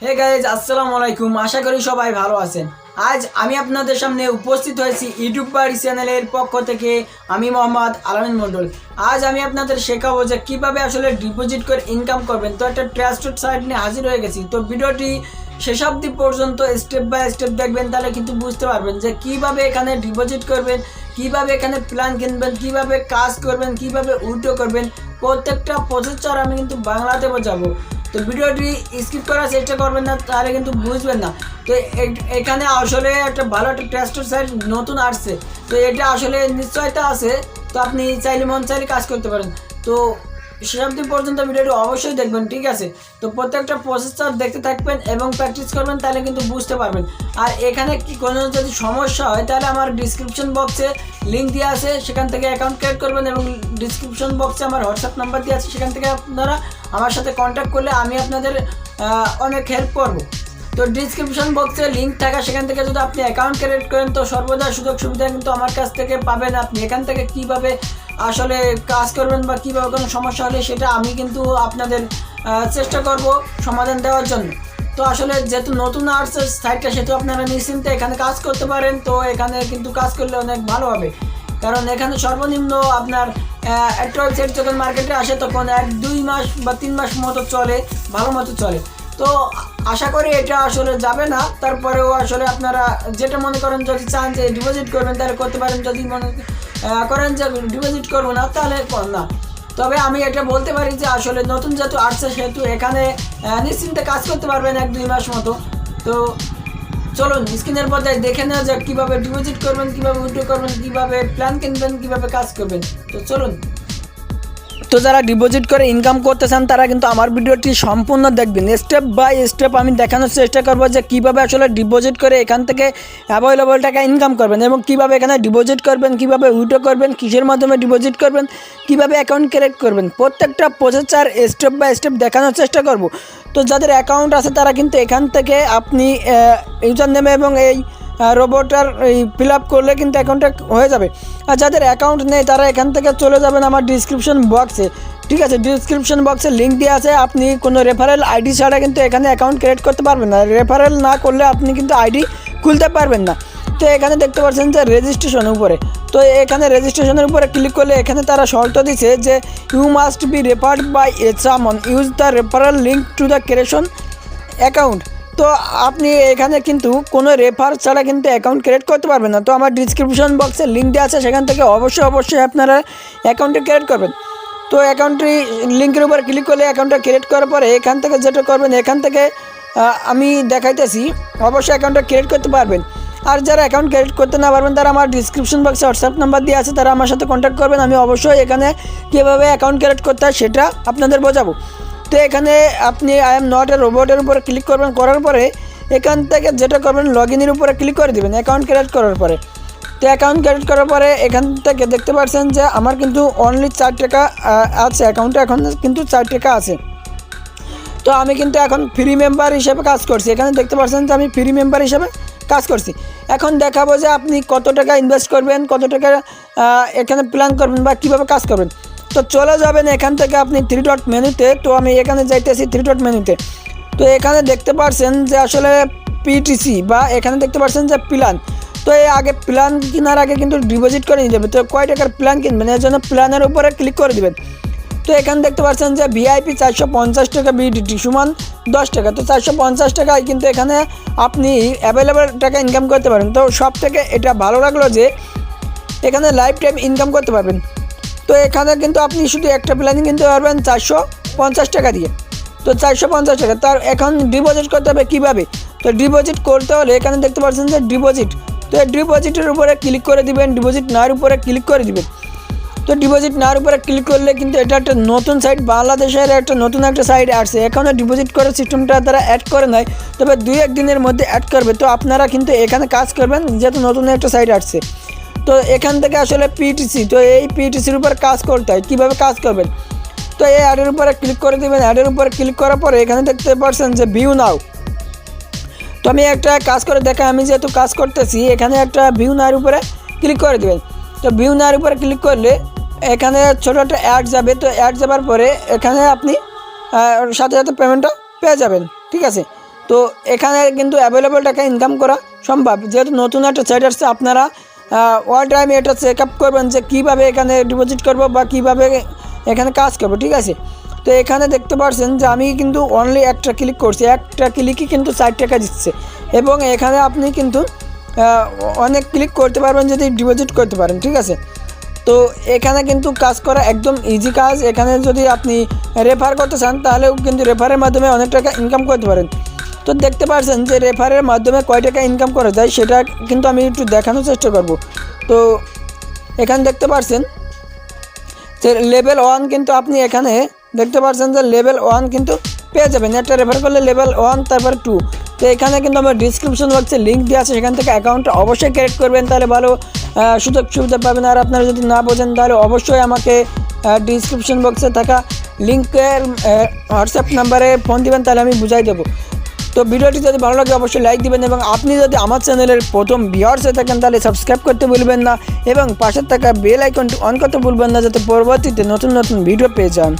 Hey guys আসসালামু আলাইকুম। আশা করি সবাই ভালো আছেন। আজ আমি আপনাদের সামনে উপস্থিত হয়েছি ইউটিউব বাড়ি চ্যানেলের পক্ষ থেকে। আমি মোহাম্মদ আলামিন মন্ডল। আজ আমি আপনাদের শেখাবো যে কিভাবে আসলে ডিপোজিট করে ইনকাম করবেন। তো একটা ট্রাস্টেড সাইট নিয়ে হাজির হয়ে গেছি। তো ভিডিওটি শেষ অবধি পর্যন্ত স্টেপ বাই স্টেপ দেখবেন, তাহলে কিন্তু বুঝতে পারবেন যে কিভাবে এখানে ডিপোজিট করবেন, কিভাবে এখানে প্ল্যান কিনবেন, কিভাবে কাজ করবেন, কিভাবে উইথড্র করবেন। প্রত্যেকটা প্রসেসর আমি কিন্তু বাংলাতে বোঝাবো। তো ভিডিওটি স্কিপ করার চেষ্টা করবেন না, তাহলে কিন্তু বুঝবেন না। তো এখানে আসলে একটা ভালো একটা ট্রাস্টেড সাইট নতুন আসছে। তো এটা আসলে নিশ্চয়তা আছে। তো আপনি চাইলে মন চাইলে কাজ করতে পারেন। তো শেষ দিন পর্যন্ত ভিডিওটি অবশ্যই দেখবেন, ঠিক আছে? তো প্রত্যেকটা প্রসেসর দেখতে থাকবেন এবং প্র্যাকটিস করবেন, তাহলে কিন্তু বুঝতে পারবেন। আর এখানে কি কোনো যদি সমস্যা হয়, তাহলে আমার ডিসক্রিপশন বক্সে লিঙ্ক দেওয়া আছে, সেখান থেকে অ্যাকাউন্ট ক্রিয়েট করবেন। এবং ডিসক্রিপশন বক্সে আমার হোয়াটসঅ্যাপ নাম্বার দেওয়া আছে, সেখান থেকে আপনারা আমার সাথে কন্ট্যাক্ট করলে আমি আপনাদের অনেক হেল্প করব। তো ডিসক্রিপশন বক্সে লিঙ্ক থাকা, সেখান থেকে যদি আপনি অ্যাকাউন্ট ক্রিয়েট করেন, তো সর্বদা সুযোগ সুবিধা কিন্তু আমার কাছ থেকে পাবেন। আপনি এখান থেকে কিভাবে আসলে কাজ করবেন বা কীভাবে কোনো সমস্যা হলে সেটা আমি কিন্তু আপনাদের চেষ্টা করব সমাধান দেওয়ার জন্য। তো আসলে যেহেতু নতুন আসছে সাইটটা, সেহেতু আপনারা নিশ্চিন্তে এখানে কাজ করতে পারেন। তো এখানে কিন্তু কাজ করলে অনেক ভালো হবে, কারণ এখানে সর্বনিম্ন আপনার একটা ওয়েবসাইট যখন মার্কেটে আসে তখন 1-2 মাস বা 3 মাস মতো চলে, ভালো মতো চলে। তো আশা করি এটা আসলে যাবে না। তারপরেও আসলে আপনারা যেটা মনে করেন, যদি চান যে ডিপোজিট করবেন তাহলে করতে পারেন, যদি মনে করেন যে ডিপোজিট করবো না তাহলে না। তবে আমি এটা বলতে পারি যে আসলে নতুন যেহেতু আসছে, সেহেতু এখানে নিশ্চিন্তে কাজ করতে পারবেন 1-2 মাস মতো। তো চলুন স্ক্রিনের পর্দায় দেখে নেওয়া যাক কীভাবে ডিপোজিট করবেন, কীভাবে উইথড্র করবেন, কীভাবে প্ল্যান কিনবেন, কীভাবে কাজ করবেন। তো চলুন। তো যারা ডিপোজিট করে ইনকাম করতে চান, তারা কিন্তু আমার ভিডিওটি সম্পূর্ণ দেখবেন। স্টেপ বাই স্টেপ আমি দেখানোর চেষ্টা করবো যে কীভাবে আসলে ডিপোজিট করে এখান থেকে অ্যাভেলেবল টাকা ইনকাম করবেন, এবং কীভাবে এখানে ডিপোজিট করবেন, কীভাবে উইথড্র করবেন, কিসের মাধ্যমে ডিপোজিট করবেন, কীভাবে অ্যাকাউন্ট ক্রিয়েট করবেন। প্রত্যেকটা প্রসেসর স্টেপ বাই স্টেপ দেখানোর চেষ্টা করব। তো যাদের অ্যাকাউন্ট আছে তারা কিন্তু এখান থেকে আপনি ইউজার নেমে এবং এই রোবটার এই ফিল আপ করলে কিন্তু অ্যাকাউন্টটা হয়ে যাবে। আর যাদের অ্যাকাউন্ট নেই তারা এখান থেকে চলে যাবেন আমার ডিসক্রিপশন বক্সে, ঠিক আছে? ডিসক্রিপশন বক্সে লিঙ্ক দেওয়া আছে। আপনি কোনো রেফারেল আইডি ছাড়া কিন্তু এখানে অ্যাকাউন্ট ক্রিয়েট করতে পারবেন না। রেফারেল না করলে আপনি কিন্তু আইডি খুলতে পারবেন না। তো এখানে দেখতে পাচ্ছেন যে রেজিস্ট্রেশনের উপরে, তো এখানে রেজিস্ট্রেশনের উপরে ক্লিক করলে এখানে তারা শর্ত দিচ্ছে যে you must be referred by someone, use the referral link to the creation account. তো আপনি এখানে কিন্তু কোনো রেফার ছাড়া কিন্তু অ্যাকাউন্ট ক্রিয়েট করতে পারবেন না। তো আমার ডিসক্রিপশন বক্সে লিঙ্ক দেওয়া আছে, সেখান থেকে অবশ্যই আপনারা অ্যাকাউন্টটি ক্রিয়েট করবেন। তো অ্যাকাউন্টটি লিঙ্কের উপর ক্লিক করলে অ্যাকাউন্টটা ক্রিয়েট করার পরে এখান থেকে যেটা করবেন, এখান থেকে আমি দেখাইতেছি, অবশ্যই অ্যাকাউন্টটা ক্রিয়েট করতে পারবেন। আর যারা অ্যাকাউন্ট ক্রিয়েট করতে না পারবেন, তারা আমার ডিসক্রিপশন বক্সে হোয়াটসঅ্যাপ নাম্বার দিয়ে আছে, তারা আমার সাথে কন্ট্যাক্ট করবেন। আমি অবশ্যই এখানে কীভাবে অ্যাকাউন্ট ক্রিয়েট করতে হয় সেটা আপনাদের বোঝাবো। তো এখানে আপনি আই এম নট এ রোবটের উপরে ক্লিক করবেন, করার পরে এখান থেকে যেটা করবেন লগ ইনের উপরে ক্লিক করে দেবেন অ্যাকাউন্ট ক্রিয়েট করার পরে। তো অ্যাকাউন্ট ক্রিয়েট করার পরে এখান থেকে দেখতে পাচ্ছেন যে আমার কিন্তু অনলি 4 টাকা আছে অ্যাকাউন্টে, এখন কিন্তু 4 টাকা আছে। তো আমি কিন্তু এখন ফ্রি মেম্বার হিসেবে কাজ করছি। এখানে দেখতে পাচ্ছেন যে আমি ফ্রি মেম্বার হিসেবে কাজ করছি। এখন দেখাবো যে আপনি কত টাকা ইনভেস্ট করবেন, কত টাকা এখানে প্ল্যান করবেন বা কীভাবে কাজ করবেন। তো চলে যাবেন এখান থেকে আপনি 3 ডট মেনুতে। তো আমি এখানে যাইতেছি 3 ডট মেনুতে। তো এখানে দেখতে পাচ্ছেন যে আসলে পিটিসি বা এখানে দেখতে পাচ্ছেন যে প্ল্যান। তো এই আগে প্ল্যান কেনার আগে কিন্তু ডিপোজিট করে নিয়ে যাবে। তো কয় টাকার প্ল্যান কিনবেন, এর জন্য প্ল্যানের উপরে ক্লিক করে দেবেন। তো এখানে দেখতে পাচ্ছেন যে ভিআইপি 450 টাকা, বিডিটি সমান 10 টাকা। তো 450 টাকায় কিন্তু এখানে আপনি অ্যাভেলেবেল টাকা ইনকাম করতে পারেন। তো সব থেকে এটা ভালো লাগলো যে এখানে লাইফ টাইম ইনকাম করতে পারবেন। তো এখানে কিন্তু আপনি শুধু একটা প্ল্যানিং কিনতে পারবেন 450 টাকা দিয়ে। তো 450 টাকা তার এখন ডিপোজিট করতে হবে কীভাবে? তো ডিপোজিট করতে হলে এখানে দেখতে পাচ্ছেন যে ডিপোজিট। তো ডিপোজিটের উপরে ক্লিক করে দিবেন, ডিপোজিট নার উপরে ক্লিক করে দিবেন। তো ডিপোজিট নার উপরে ক্লিক করলে কিন্তু এটা একটা নতুন সাইট, বাংলাদেশের একটা নতুন একটা সাইট আসছে। এখনও ডিপোজিট করার সিস্টেমটা তারা অ্যাড করে নাই, তবে 2-1 দিনের মধ্যে অ্যাড করবে। তো আপনারা কিন্তু এখানে কাজ করবেন, যেহেতু নতুন একটা সাইট আসছে। তো এখান থেকে আসলে পিটিসি, তো এই পিটিসির উপর কাজ করতে হয়। কীভাবে কাজ করবেন? তো এই অ্যাডের উপরে ক্লিক করে দেবেন। অ্যাডের উপরে ক্লিক করার পরে এখানে দেখতে পাচ্ছেন যে ভিউ নাও। তো আমি একটা কাজ করে দেখাই, আমি যেহেতু কাজ করতেছি, এখানে একটা ভিউ নাওর উপরে ক্লিক করে দেবেন। তো ভিউ নাওর উপরে ক্লিক করলে এখানে ছোটো একটা অ্যাড যাবে। তো অ্যাড যাবার পরে এখানে আপনি সাথে সাথে পেমেন্টটা পেয়ে যাবেন, ঠিক আছে? তো এখানে কিন্তু অ্যাভেলেবল টাকা ইনকাম করা সম্ভব, যেহেতু নতুন একটা সাইট আসছে। আপনারা অল টাইম এটা চেক আপ করবেন যে কীভাবে এখানে ডিপোজিট করব বা কীভাবে এখানে কাজ করব, ঠিক আছে। তো এখানে দেখতে পাচ্ছেন যে আমি কিন্তু অনলি একটা ক্লিক করছি, একটা ক্লিকই কিন্তু 60 টাকা দিচ্ছে। এবং এখানে আপনি কিন্তু অনেক ক্লিক করতে পারবেন যদি ডিপোজিট করতে পারেন, ঠিক আছে। তো এখানে কিন্তু কাজ করা একদম ইজি কাজ। এখানে যদি আপনি রেফার করতে চান তাহলেও কিন্তু রেফারের মাধ্যমে অনেক টাকা ইনকাম করতে পারেন। তো দেখতে পাচ্ছেন যে রেফারের মাধ্যমে কয় টাকা ইনকাম করা যায় সেটা কিন্তু আমি একটু দেখানোর চেষ্টা করব। তো এখানে দেখতে পাচ্ছেন যে লেভেল 1 কিন্তু আপনি এখানে দেখতে পাচ্ছেন যে লেভেল 1 কিন্তু পেয়ে যাবেন। একটা রেফার করলে লেভেল 1 তারপর 2। তো এখানে কিন্তু আমার ডিসক্রিপশন বক্সে লিঙ্ক দেওয়া আছে, সেখান থেকে অ্যাকাউন্টটা অবশ্যই ক্রিয়েট করবেন, তাহলে ভালো সুযোগ সুবিধা পাবেন। আর আপনারা যদি না বোঝেন তাহলে অবশ্যই আমাকে ডিসক্রিপশন বক্সে থাকা লিঙ্কের হোয়াটসঅ্যাপ নাম্বারে ফোন দিবেন, তাহলে আমি বুঝাই দেবো। তো ভিডিওটি যদি ভালো লাগে অবশ্যই লাইক দিবেন, এবং আপনি যদি আমার চ্যানেলের প্রথম ভিউয়ার্স হয়ে থাকেন তাহলে সাবস্ক্রাইব করতে ভুলবেন না, এবং পাশে থাকা বেল আইকনটি অন করতে ভুলবেন না, যাতে পরবর্তীতে নতুন নতুন ভিডিও পেয়ে যান।